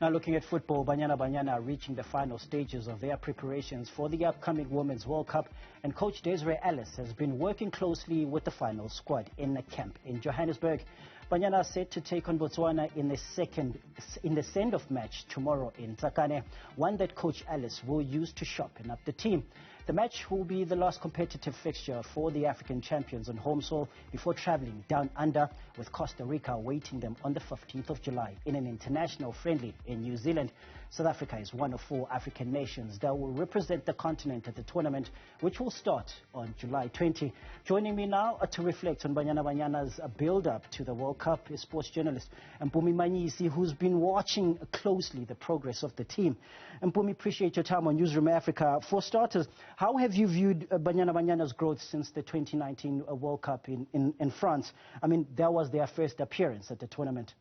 Now looking at football, Banyana Banyana are reaching the final stages of their preparations for the upcoming Women's World Cup, and Coach Desiree Ellis has been working closely with the final squad in a camp in Johannesburg. Banyana are set to take on Botswana in the send-off match tomorrow in Tsakane, one that Coach Ellis will use to sharpen up the team. The match will be the last competitive fixture for the African champions on home soil before traveling down under, with Costa Rica awaiting them on the 15th of July in an international friendly in New Zealand. South Africa is one of 4 African nations that will represent the continent at the tournament, which will start on July 20. Joining me now to reflect on Banyana Banyana's build-up to the World Cup is sports journalist Mpumi Manyisi, who's been watching closely the progress of the team. Mpumi, appreciate your time on Newzroom Afrika. For starters, how have you viewed Banyana Banyana's growth since the 2019 World Cup in France? I mean, that was their first appearance at the tournament.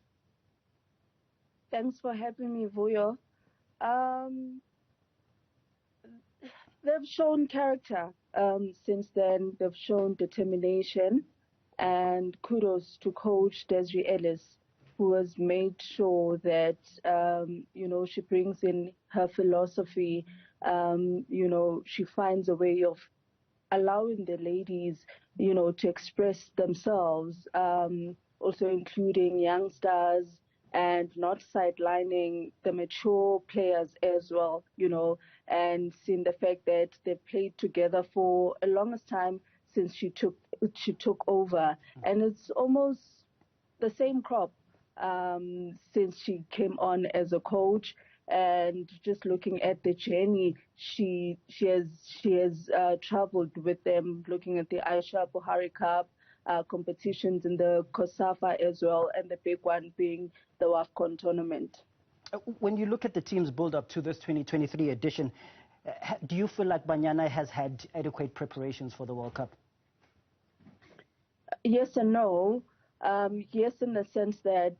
Thanks for having me, Vuyo. They've shown character since then. They've shown determination, and kudos to Coach Desiree Ellis, who has made sure that she brings in her philosophy. She finds a way of allowing the ladies, to express themselves, also including youngsters, and not sidelining the mature players as well, and seeing the fact that they've played together for a longest time since she took over. And it's almost the same crop since she came on as a coach. And just looking at the journey, she has traveled with them, looking at the Aisha Buhari Cup competitions in the COSAFA as well, and the big one being the WAFCON tournament. When you look at the team's build-up to this 2023 edition, do you feel like Banyana has had adequate preparations for the World Cup? Yes and no. Yes, in the sense that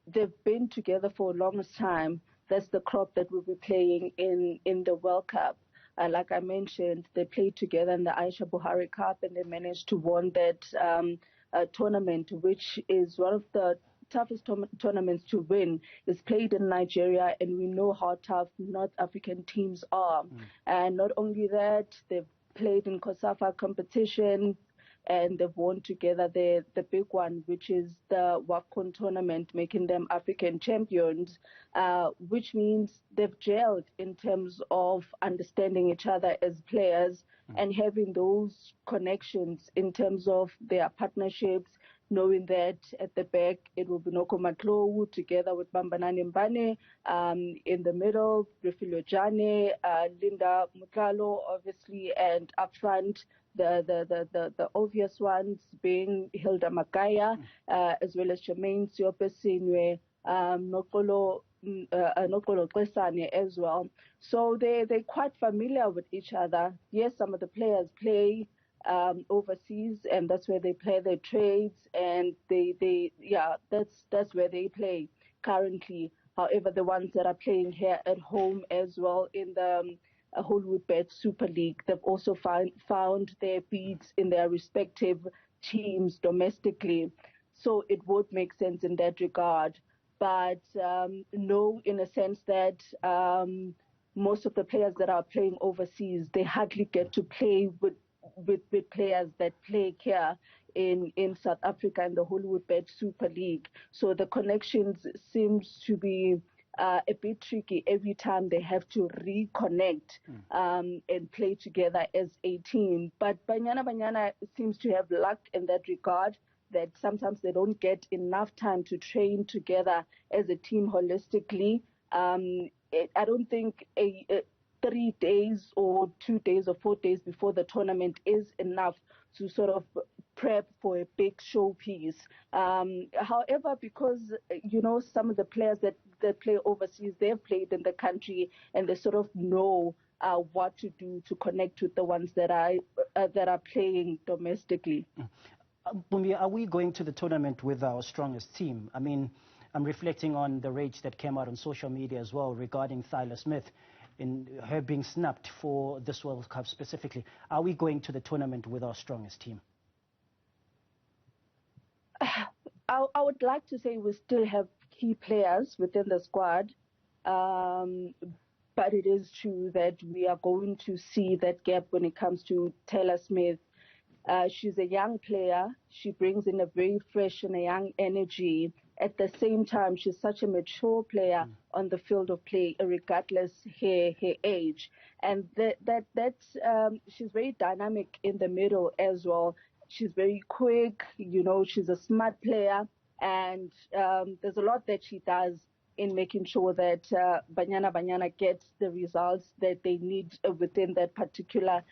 they've been together for a longest time. That's the crop that will be playing in the World Cup. Like I mentioned, they played together in the Aisha Buhari Cup, and they managed to win that tournament, which is one of the toughest tournaments to win. It's played in Nigeria, and we know how tough North African teams are. And not only that, they've played in COSAFA competition, and they've won together the big one, which is the WAFCON tournament, making them African champions, which means they've gelled in terms of understanding each other as players and having those connections in terms of their partnerships, knowing that at the back it will be Noko Matlou together with Banyana Banyana, in the middle, Refilio Jane, Linda Mutlalo, obviously, and up front, the obvious ones being Hilda Magaya, as well as Jermaine Siopesinwe, Nokolo Kwesane as well. So they're quite familiar with each other. Yes, some of the players play overseas, and that's where they play their trades, and that's where they play currently. However, the ones that are playing here at home as well in the Hollywood Bet Super League, they've also found their beats in their respective teams domestically. So it would make sense in that regard. But no, in a sense that most of the players that are playing overseas, they hardly get to play with players that play here in South Africa in the Hollywood Bet Super League. So the connections seems to be a bit tricky every time they have to reconnect and play together as a team. But Banyana Banyana seems to have luck in that regard, that sometimes they don't get enough time to train together as a team holistically. I don't think 3 days or 2 days or 4 days before the tournament is enough to sort of prep for a big showpiece. However, because, some of the players that play overseas, they've played in the country, and they sort of know what to do to connect with the ones that are playing domestically. Mpumi, are we going to the tournament with our strongest team? I mean, I'm reflecting on the rage that came out on social media as well regarding Thyla Smith, in her being snapped for this World Cup specifically. Are we going to the tournament with our strongest team? I would like to say we still have key players within the squad. But it is true that we are going to see that gap when it comes to Taylor Smith. She's a young player. She brings in a very fresh and a young energy. At the same time, she's such a mature player on the field of play, regardless her age. And she's very dynamic in the middle as well. She's very quick. You know, she's a smart player, and there's a lot that she does in making sure that Banyana Banyana gets the results that they need within that particular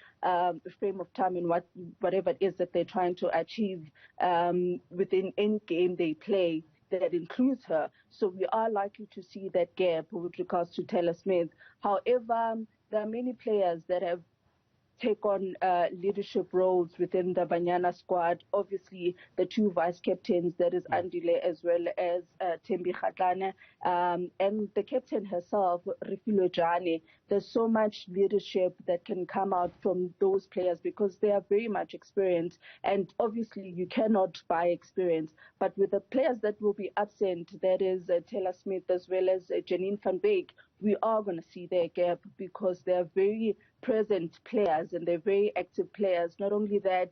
frame of time and whatever it is that they're trying to achieve within any game they play that includes her. So we are likely to see that gap with regards to Taylor Smith. However, there are many players that have take on leadership roles within the Banyana squad. Obviously, the two vice captains, that is Andile as well as Tembi Khatlane, and the captain herself, Refilo Jane. There's so much leadership that can come out from those players because they are very much experienced. And obviously, you cannot buy experience. But with the players that will be absent, that is Taylor Smith as well as Janine van Beek, we are going to see their gap because they are very present players and they're very active players. Not only that,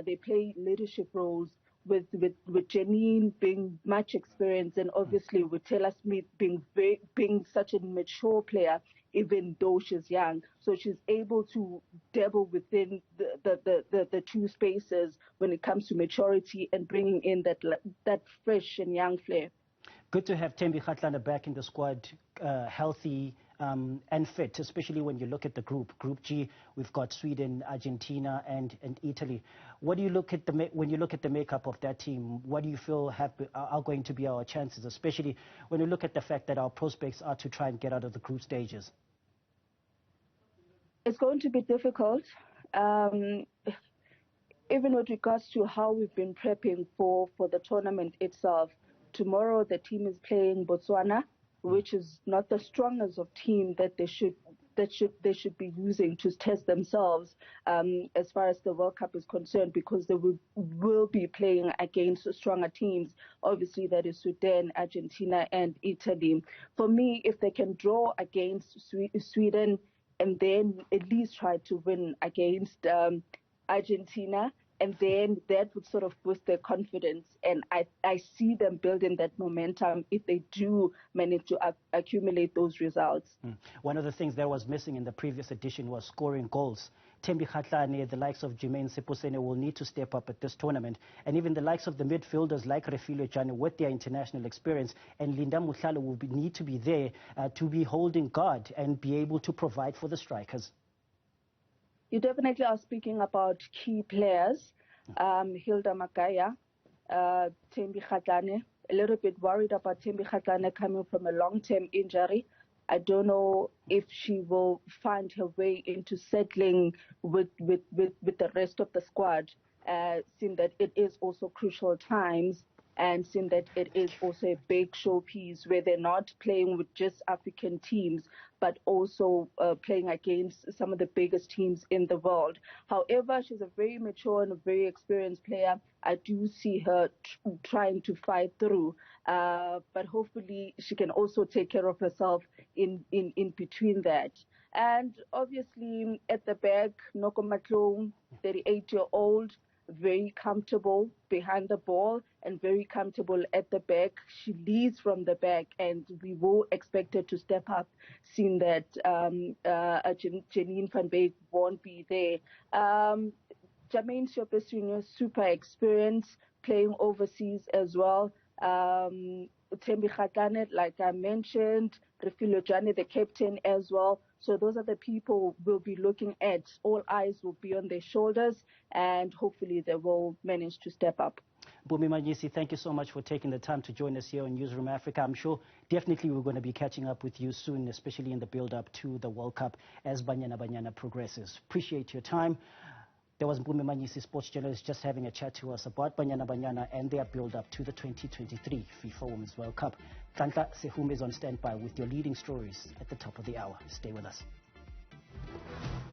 they play leadership roles with Janine being much experienced and obviously with Taylor Smith being such a mature player, even though she's young. So she's able to dabble within the two spaces when it comes to maturity and bringing in that fresh and young flair. Good to have Tembi Khatlane back in the squad, healthy and fit, especially when you look at the group. Group G, we've got Sweden, Argentina, and Italy. What do you look at when you look at the makeup of that team? What do you feel are going to be our chances, especially when you look at the fact that our prospects are to try and get out of the group stages? It's going to be difficult. Even with regards to how we've been prepping for the tournament itself. Tomorrow the team is playing Botswana, which is not the strongest of team that they should be using to test themselves as far as the World Cup is concerned, because they will be playing against stronger teams. Obviously, that is Sudan, Argentina, and Italy. For me, if they can draw against Sweden and then at least try to win against Argentina, and then that would sort of boost their confidence. And I see them building that momentum if they do manage to accumulate those results. One of the things that was missing in the previous edition was scoring goals. Tembi Khatlane, the likes of Jermaine Seposene will need to step up at this tournament. And even the likes of the midfielders like Refilo Jane with their international experience, and Linda Muhlalo will need to be there to be holding guard and be able to provide for the strikers. You definitely are speaking about key players. Hilda Magaya, Tembi Khatlane. A little bit worried about Tembi Khatlane coming from a long-term injury. I don't know if she will find her way into settling with the rest of the squad, seeing that it is also crucial times, and seeing that it is also a big showpiece where they're not playing with just African teams, but also playing against some of the biggest teams in the world. However, she's a very mature and a very experienced player. I do see her trying to fight through, but hopefully she can also take care of herself in between that. And obviously at the back, Noko Matlong, 38-year-old, very comfortable behind the ball and very comfortable at the back. She leads from the back, and we will expect her to step up, seeing that Janine van Beek won't be there. Jermaine Seposene, super experienced, playing overseas as well. Tembi Khatlane, like I mentioned, Refilo Jane, the captain as well. So those are the people we'll be looking at. All eyes will be on their shoulders, and hopefully they will manage to step up. Mpumi Manyisi, thank you so much for taking the time to join us here on Newzroom Afrika. I'm sure definitely we're going to be catching up with you soon, especially in the build-up to the World Cup as Banyana Banyana progresses. Appreciate your time. There was Mpumi Manyisi, sports journalist, just having a chat to us about Banyana Banyana and their build-up to the 2023 FIFA Women's World Cup. Tantla Sehum is on standby with your leading stories at the top of the hour. Stay with us.